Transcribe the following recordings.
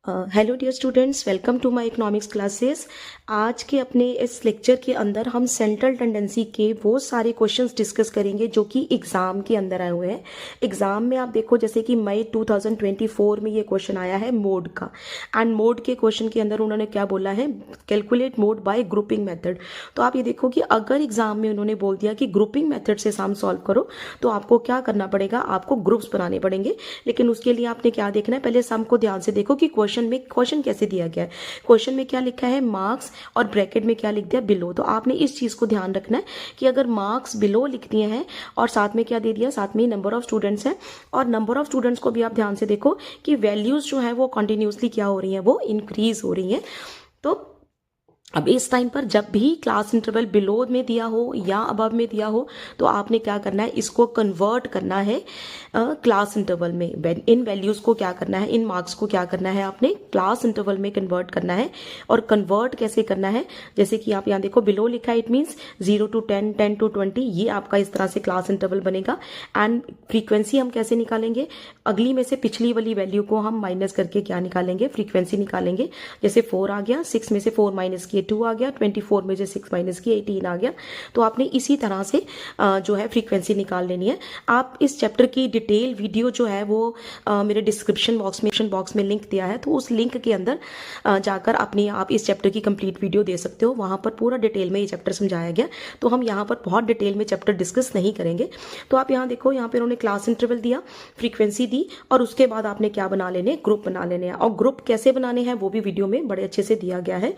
Hello dear students, welcome to my economics classes. आज के अपने इस लेक्चर के अंदर हम सेंट्रल टेंडेंसी के वो सारे क्वेश्चंस डिस्कस करेंगे जो कि एग्जाम के अंदर आए हुए हैं। एग्जाम में आप देखो, जैसे कि मई 2024 में ये क्वेश्चन आया है मोड का, एंड मोड के क्वेश्चन के अंदर उन्होंने क्या बोला है, calculate mode bye grouping method. तो आप ये देखो कि अगर एग्जाम में उन्होंने बोल दिया कि ग्रुपिंग मेथड से सम सॉल्व करो, तो आपको क्या करना पड़ेगा, आपको ग्रुप्स बनाने पड़ेंगे। लेकिन उसके लिए आपने क्या देखना है, पहले सम को ध्यान से देखो कि क्वेश्चन कैसे दिया गया है। क्वेश्चन में क्या लिखा है, मार्क्स, और ब्रैकेट में क्या लिख दिया, बिलो। तो आपने इस चीज को ध्यान रखना है कि अगर मार्क्स बिलो लिख दिए हैं और साथ में क्या दे दिया, साथ में नंबर ऑफ स्टूडेंट्स है, और नंबर ऑफ स्टूडेंट्स को भी आप ध्यान से देखो कि वैल्यूज जो है वो कंटिन्यूसली क्या हो रही है, वो इंक्रीज हो रही है। तो अब इस टाइम पर जब भी क्लास इंटरवल बिलो में दिया हो या अबव में दिया हो, तो आपने क्या करना है, इसको कन्वर्ट करना है क्लास इंटरवल में। इन वैल्यूज को क्या करना है, इन मार्क्स को क्या करना है, आपने क्लास इंटरवल में कन्वर्ट करना है। और कन्वर्ट कैसे करना है, जैसे कि आप यहाँ देखो बिलो लिखा है, इट मीन्स 0 to 10, 10 to 20, ये आपका इस तरह से क्लास इंटरवल बनेगा। एंड फ्रीक्वेंसी हम कैसे निकालेंगे, अगली में से पिछली वाली वैल्यू को हम माइनस करके क्या निकालेंगे, फ्रीक्वेंसी निकालेंगे। जैसे 4 आ गया, 6 में से 4 माइनस किए 2 आ गया, 24 में से 6 माइनस किए 18 आ गया। तो आपने इसी तरह से जो है फ्रीक्वेंसी निकाल लेनी है। आप इस चैप्टर की डिटेल वीडियो जो है वो मेरे डिस्क्रिप्शन बॉक्स में लिंक दिया है, तो उस लिंक के अंदर जाकर अपनी आप इस चैप्टर की कंप्लीट वीडियो दे सकते हो। वहां पर पूरा डिटेल में ये चैप्टर समझाया गया, तो हम यहाँ पर बहुत डिटेल में चैप्टर डिस्कस नहीं करेंगे। तो आप यहाँ देखो, यहाँ पे उन्होंने क्लास इंटरवल दिया, फ्रीक्वेंसी दी, और उसके बाद आपने क्या बना लेने, ग्रुप बना लेने हैं। और ग्रुप कैसे बनाने हैं वो भी वीडियो में बड़े अच्छे से दिया गया है।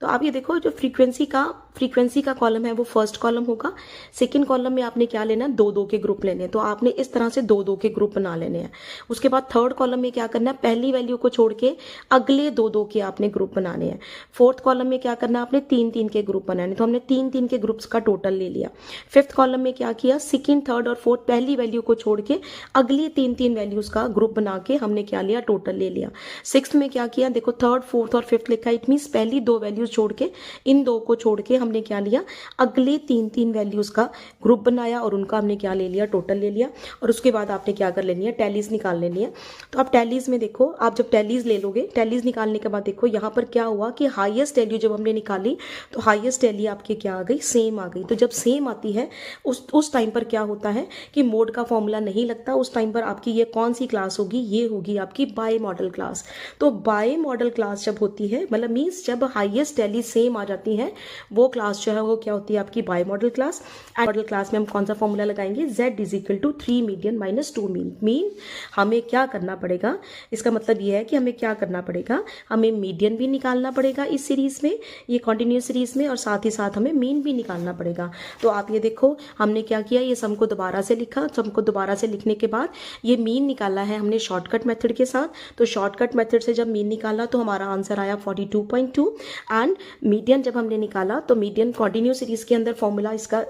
तो आप ये देखो, जो फ्रीक्वेंसी का कॉलम है वो फर्स्ट कॉलम होगा। सेकंड कॉलम में आपने क्या लेना है, 2-2 के ग्रुप लेने हैं। तो आपने इस तरह से 2-2 के ग्रुप बना लेने हैं। उसके बाद थर्ड कॉलम में क्या करना है, पहली वैल्यू को छोड़ के अगले 2-2 के आपने ग्रुप बनाने हैं। फोर्थ कॉलम में क्या करना है, आपने 3-3 के ग्रुप बनाने। तो हमने 3-3 के ग्रुप्स का टोटल ले लिया। फिफ्थ कॉलम में क्या किया, सेकंड, थर्ड और फोर्थ पहली वैल्यू को छोड़ के अगली 3-3 वैल्यूज का ग्रुप बना के हमने क्या लिया, टोटल ले लिया। सिक्स्थ में क्या किया, देखो थर्ड, फोर्थ और फिफ्थ लिखा है, इट मीन्स पहली 2 वैल्यूज छोड़ के, इन 2 को छोड़ के हमने क्या लिया, अगले 3-3 वैल्यूज का ग्रुप बनाया और उनका हमने क्या ले लिया, टोटल ले लिया। और उसके बाद आपने क्या कर लेनी है, टैलीज निकाल लेनी है। तो आप टैलीज में देखो, आप जब टैलीज ले लोगे, टैलीज निकालने के बाद देखो यहाँ पर क्या हुआ कि हाईएस्ट वैल्यू जब हमने निकाली तो हाईएस्ट वैल्यू आपकी क्या आ गई, सेम आ गई। तो जब सेम आती है उस टाइम पर क्या होता है कि मोड का फॉर्मूला नहीं लगता। उस टाइम पर आपकी ये कौन सी क्लास होगी, ये होगी आपकी बाय मॉडल क्लास। तो बाय मॉडल क्लास जब होती है, मतलब मीन्स जब हाईएस्ट वैल्यू सेम आ जाती है, वो क्लास जो है वो क्या होती है, आपकी bimodal class. And model class में हम कौन सा फॉर्मूला लगाएंगे, z is 3 median minus 2 mean. Mean हमें क्या करना पड़ेगा, इसका मतलब ये है कि हमें क्या करना पड़ेगा, हमें मीडियन भी निकालना पड़ेगा इस सीरीज में, ये कॉन्टिन्यूस सीरीज में, और साथ ही साथ हमें मीन भी निकालना पड़ेगा। तो आप ये देखो, हमने क्या किया, ये सम को दोबारा से लिखा। सम को दोबारा से लिखने के बाद ये मीन निकाला है हमने शॉर्टकट मेथड के साथ। तो शॉर्टकट मेथड से जब मीन निकाला तो हमारा आंसर आया 42.2। एंड मीडियन जब हमने निकाला तो मीडियन कॉन्टिन्यूस सीरीज के अंदर फॉर्मूला इसका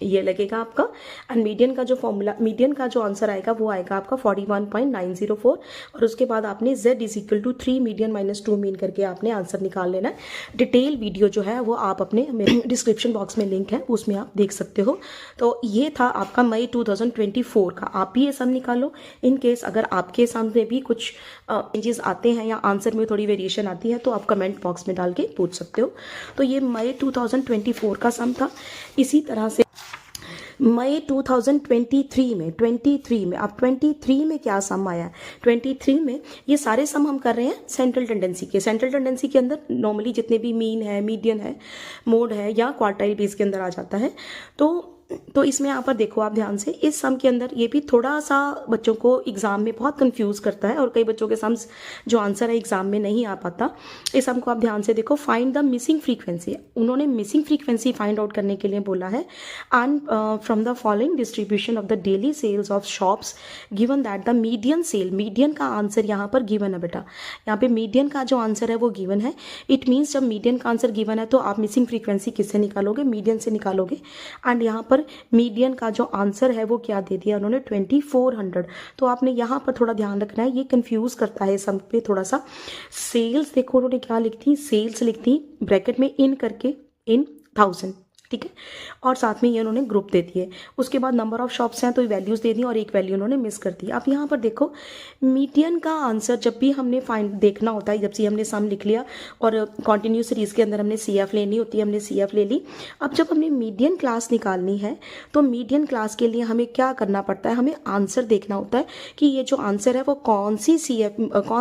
ये लगेगा आपका, एंड मीडियन का जो आंसर आएगा वो आएगा आपका 41.904। और उसके बाद आपने z is 3 median minus 2 mean करके आपने आंसर निकाल लेना है। डिटेल वीडियो जो है वो आप अपने डिस्क्रिप्शन बॉक्स में लिंक है, उसमें आप देख सकते हो। तो ये था आपका मई 2024 का। आप भी ये सम निकालो। इन केस अगर आपके सामने भी कुछ चेंजेस आते हैं या आंसर में थोड़ी वेरिएशन आती है तो आप कमेंट बॉक्स में डाल के पूछ सकते हो। तो ये मई 2024 का सम था। इसी तरह से मई 2023 में अब 23 में क्या सम आया है, 23 में ये सारे सम हम कर रहे हैं सेंट्रल टेंडेंसी के। सेंट्रल टेंडेंसी के अंदर नॉर्मली जितने भी मीन है, मीडियन है, मोड है या क्वार्टाइल बेस के अंदर आ जाता है। तो इसमें यहाँ पर देखो आप ध्यान से, इस सम के अंदर ये भी थोड़ा सा बच्चों को एग्जाम में बहुत कंफ्यूज करता है, और कई बच्चों के सम्स जो आंसर है एग्जाम में नहीं आ पाता। इस सम को आप ध्यान से देखो, फाइंड द मिसिंग फ्रीक्वेंसी। उन्होंने मिसिंग फ्रीक्वेंसी फाइंड आउट करने के लिए बोला है। And from the following distribution of the daily sales of shops given that the median sale, median का आंसर यहाँ पर गिवन है बेटा, यहाँ पे मीडियन का जो आंसर है वो गिवन है। इट मीन्स जब मीडियन का आंसर गिवन है तो आप मिसिंग फ्रीक्वेंसी किससे निकालोगे, मीडियन से निकालोगे। एंड यहाँ पर मीडियन का जो आंसर है वो क्या दे दिया उन्होंने, 2400। तो आपने यहाँ पर थोड़ा ध्यान रखना है, ये कंफ्यूज करता है सम पे थोड़ा सा। सेल्स देखो उन्होंने क्या लिखती, सेल्स लिखती ब्रैकेट में इन करके, इन 1000, ठीक है, और साथ में ये उन्होंने ग्रुप दे दिए। उसके बाद नंबर ऑफ शॉप्स हैं तो वैल्यूज़ दे दी और एक वैल्यू उन्होंने मिस कर दी। अब यहाँ पर देखो मीडियन का आंसर जब भी हमने फाइंड देखना होता है, जब से हमने सम लिख लिया और कॉन्टिन्यूस सीरीज़ के अंदर हमने CF लेनी होती है, हमने CF ले ली। अब जब हमने मीडियन क्लास निकालनी है तो मीडियन क्लास के लिए हमें क्या करना पड़ता है, हमें आंसर देखना होता है कि ये जो आंसर है वो कौन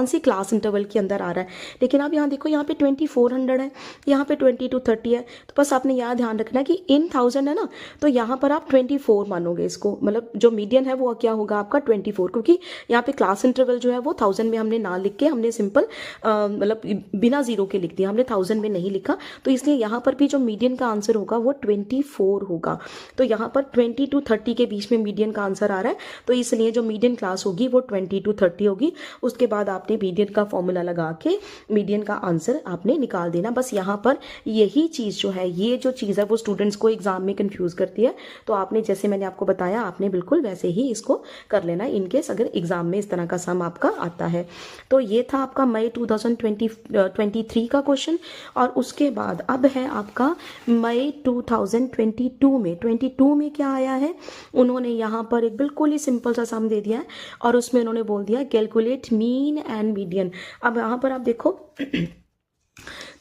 सी क्लास इंटरवल के अंदर आ रहा है। लेकिन अब यहाँ देखो, यहाँ पे 2400 है, यहाँ पे 20 to 30 है, तो बस आपने यहाँ ध्यान रखना कि इन 1000 है ना, तो यहाँ पर आप 24 मानोगे इसको, मतलब जो मीडियन है वो क्या होगा आपका 24, क्योंकि यहाँ पे क्लास इंटरवल जो है वो 1000 में हमने ना लिख के हमने सिंपल मतलब बिना जीरो के लिख दिया, हमने 1000 में नहीं लिखा, तो इसलिए यहाँ पर भी जो मीडियन का आंसर होगा वो 24 होगा। तो यहाँ पर 20 to 30 के बीच में मीडियन का आंसर आ रहा है, तो इसलिए जो मीडियन क्लास होगी वो 20 to 30 होगी। उसके बाद आपने मीडियन का फॉर्मूला लगा के मीडियन का आंसर आपने निकाल देना। बस यहाँ पर यही चीज़ जो है, ये जो चीज़ है वो स्टूडेंट्स को एग्जाम में कंफ्यूज करती है, तो आपने जैसे मैंने आपको बताया आपने बिल्कुल वैसे ही इसको कर लेना इनकेस अगर एग्जाम में इस तरह का सम आपका आता है। तो ये था आपका मई 2023 का क्वेश्चन। और उसके बाद अब है आपका मई 2022 में क्या आया है, उन्होंने यहाँ पर एक बिल्कुल ही सिंपल सा सम दे दिया है और उसमें उन्होंने बोल दिया कैलकुलेट मीन एंड मीडियन। अब यहाँ पर आप देखो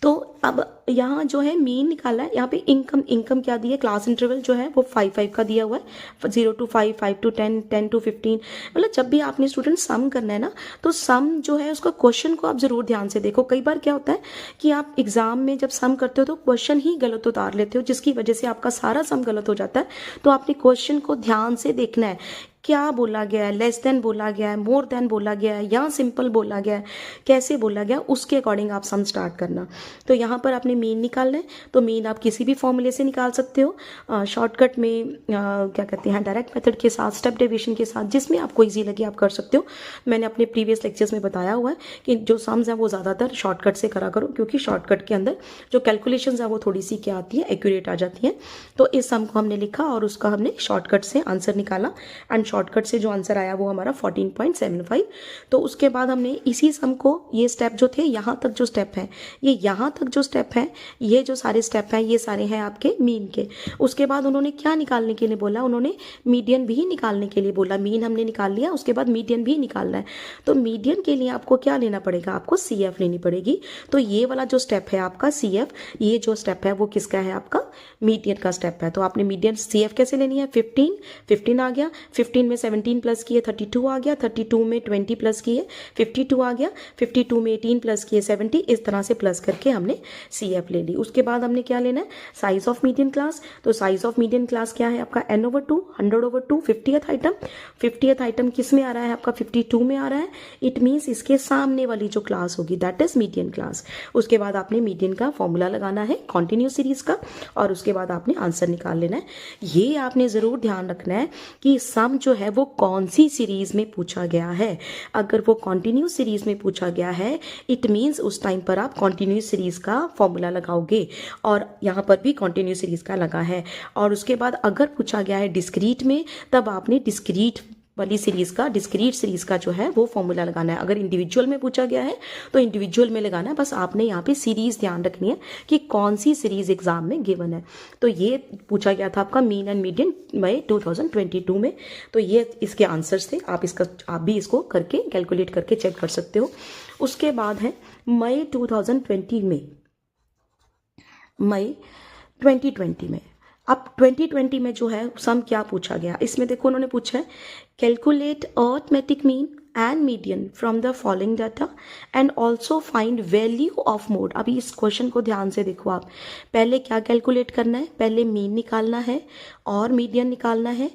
तो अब यहाँ जो है मीन निकाला है, यहाँ पे इनकम क्या दी है, क्लास इंटरवल जो है वो 5 का दिया हुआ है, 0 to 5, 5 to 10, 10 to 15। मतलब जब भी आपने स्टूडेंट सम करना है ना, तो सम जो है उसका क्वेश्चन को आप जरूर ध्यान से देखो। कई बार क्या होता है कि आप एग्जाम में जब सम करते हो तो क्वेश्चन ही गलत उतार लेते हो, जिसकी वजह से आपका सारा सम गलत हो जाता है। तो आपने क्वेश्चन को ध्यान से देखना है, क्या बोला गया है, लेस देन बोला गया है, मोर देन बोला गया है, या सिंपल बोला गया है, कैसे बोला गया, उसके अकॉर्डिंग आप सम स्टार्ट करना। तो यहाँ पर आपने मीन निकालना है, तो मीन आप किसी भी फॉर्मूले से निकाल सकते हो, शॉर्टकट में क्या कहते हैं डायरेक्ट मेथड के साथ, स्टेप डेविएशन के साथ, जिसमें आपको ईजी लगे आप कर सकते हो। मैंने अपने प्रीवियस लेक्चर्स में बताया हुआ है कि जो सम्स हैं वो ज़्यादातर शॉर्टकट से करा करो, क्योंकि शॉर्टकट के अंदर जो कैलकुलेशंस है वो थोड़ी सी क्या आती है, एक्यूरेट आ जाती है। तो इस सम को हमने लिखा और उसका हमने शॉर्टकट से आंसर निकाला, एंड शॉर्टकट से जो आंसर आया वो हमारा 14.75। तो उसके बाद हमने इसी सम को, ये स्टेप जो थे यहाँ तक जो स्टेप है, ये यहाँ तक जो स्टेप है, ये जो सारे स्टेप हैं ये सारे हैं आपके मीन के। उसके बाद उन्होंने क्या निकालने के लिए बोला, उन्होंने मीडियन भी निकालने के लिए बोला। मीन हमने निकाल लिया, उसके बाद मीडियन भी निकालना है। तो मीडियन के लिए आपको क्या लेना पड़ेगा, आपको CF लेनी पड़ेगी। तो ये वाला जो स्टेप है आपका CF, ये जो स्टेप है वो किसका है, आपका मीडियन का स्टेप है। तो आपने मीडियन CF कैसे लेनी है, 15 आ गया, 15 में 17 प्लस किए 32 आ गया, 32 में 20 प्लस किए 52 आ गया, 52 में 18 प्लस किए 70, इस तरह से प्लस करके हमने CF ले ली। उसके बाद हमने क्या लेना है, साइज ऑफ मीडियन क्लास। तो साइज ऑफ मीडियन क्लास क्या है आपका n/2, 100/2, 50th item. 50th item किस में आ रहा है आपका, 52 में आ रहा है। इट मीन्स इसके सामने वाली जो क्लास होगी दैट इज मीडियन क्लास। उसके बाद आपने मीडियन का फॉर्मूला लगाना है कॉन्टिन्यूस सीरीज का, और उसके बाद आपने आंसर निकाल लेना है। ये आपने जरूर ध्यान रखना है कि सम जो है वो कौन सी सीरीज में पूछा गया है। अगर वो कॉन्टिन्यूस सीरीज में पूछा गया है, इट मीन्स उस टाइम पर आप कॉन्टिन्यूस सीरीज का फॉर्मूला लगाओगे, और यहाँ पर भी कॉन्टिन्यूस सीरीज का लगा है। और उसके बाद अगर पूछा गया है डिस्क्रीट में, तब आपने डिस्क्रीट वाली सीरीज का, डिस्क्रीट सीरीज का जो है वो फॉर्मूला लगाना है। अगर इंडिविजुअल में पूछा गया है तो इंडिविजुअल में लगाना है। बस आपने यहाँ पे सीरीज ध्यान रखनी है कि कौन सी सीरीज एग्जाम में गिवन है। तो ये पूछा गया था आपका मीन एंड मीडियन मई 2022 में। तो ये इसके आंसर्स थे, आप भी इसको करके कैलकुलेट करके चेक कर सकते हो। उसके बाद है मई 2020 में, मई 2020 में। अब 2020 में जो है सम क्या पूछा गया, इसमें देखो उन्होंने पूछा है calculate arithmetic mean and median from the following data and also find value of mode. अभी इस क्वेश्चन को ध्यान से देखो आप, पहले क्या कैलकुलेट करना है, पहले मीन निकालना है और मीडियन निकालना है।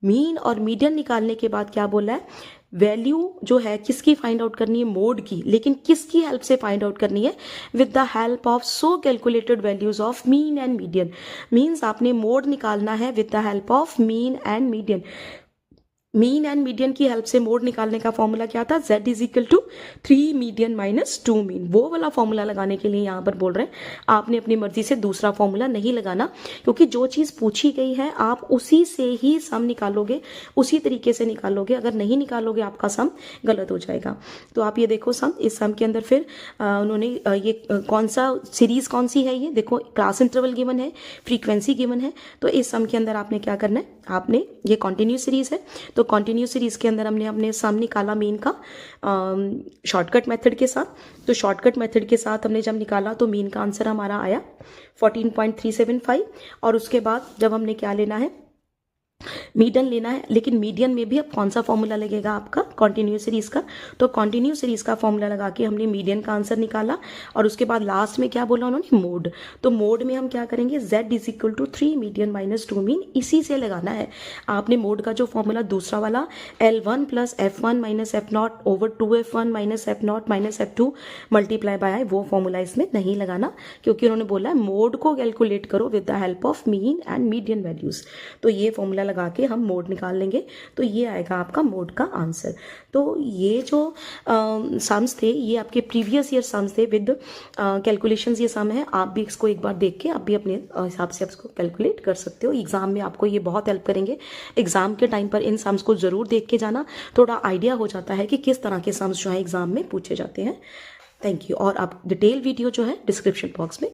मीन और मीडियन निकालने के बाद क्या बोला है, वैल्यू जो है किसकी फाइंड आउट करनी है, मोड की, लेकिन किसकी हेल्प से फाइंड आउट करनी है, with the help of so calculated values of mean and median. Means आपने मोड निकालना है with the help of mean and median. Mean and median की हेल्प से मोड निकालने का फॉर्मूला क्या था, z is equal to 3 median minus 2 mean. वो वाला फॉर्मूला लगाने के लिए यहाँ पर बोल रहे हैं आपने अपनी मर्जी से दूसरा फॉर्मूला नहीं लगाना, क्योंकि जो चीज़ पूछी गई है आप उसी से ही सम निकालोगे, उसी तरीके से निकालोगे। अगर नहीं निकालोगे आपका सम गलत हो जाएगा। तो आप ये देखो सम, इस सम के अंदर फिर उन्होंने ये कौन सा सीरीज कौन सी है, ये देखो क्लास इंटरवल गिवन है, फ्रीक्वेंसी गिवन है। तो इस सम के अंदर आपने क्या करना है, आपने ये कॉन्टिन्यूस सीरीज है, तो कॉन्टिन्यूस सीरीज के अंदर हमने अपने सम निकाला मीन का शॉर्टकट मेथड के साथ। तो शॉर्टकट मेथड के साथ हमने जब निकाला तो मीन का आंसर हमारा आया 14.375। और उसके बाद जब हमने क्या लेना है, मीडियन लेना है, लेकिन मीडियन में भी अब कौन सा फॉर्मूला लगेगा आपका, कॉन्टिन्यूस सीरीज का। तो कॉन्टिन्यूस सीरीज का फॉर्मूला लगा के हमने मीडियन का आंसर निकाला। और उसके बाद लास्ट में क्या बोला उन्होंने, मोड। तो मोड में हम क्या करेंगे, z is equal to 3 median minus 2 mean, इसी से लगाना है। आपने मोड का जो फॉर्मूला दूसरा वाला L1 plus F1 minus F0 over 2F1 minus F0 minus F2 multiply by I, वो फॉर्मूला इसमें नहीं लगाना, क्योंकि उन्होंने बोला है मोड को कैलकुलेट करो with the help of mean and median values. तो ये फॉर्मूला लगा के हम मोड निकाल लेंगे, तो ये आएगा आपका मोड का आंसर। तो ये जो सम्स थे ये आपके प्रीवियस ईयर सम्स थे विद कैलकुलेशंस। ये सम है, आप भी इसको एक बार देख के आप भी अपने हिसाब से इसको कैलकुलेट कर सकते हो। एग्जाम में आपको ये बहुत हेल्प करेंगे। एग्जाम के टाइम पर इन सम्स को जरूर देख के जाना, थोड़ा आइडिया हो जाता है कि किस तरह के सम्स जो है एग्जाम में पूछे जाते हैं। Thank you. और आप डिटेल वीडियो जो है डिस्क्रिप्शन बॉक्स में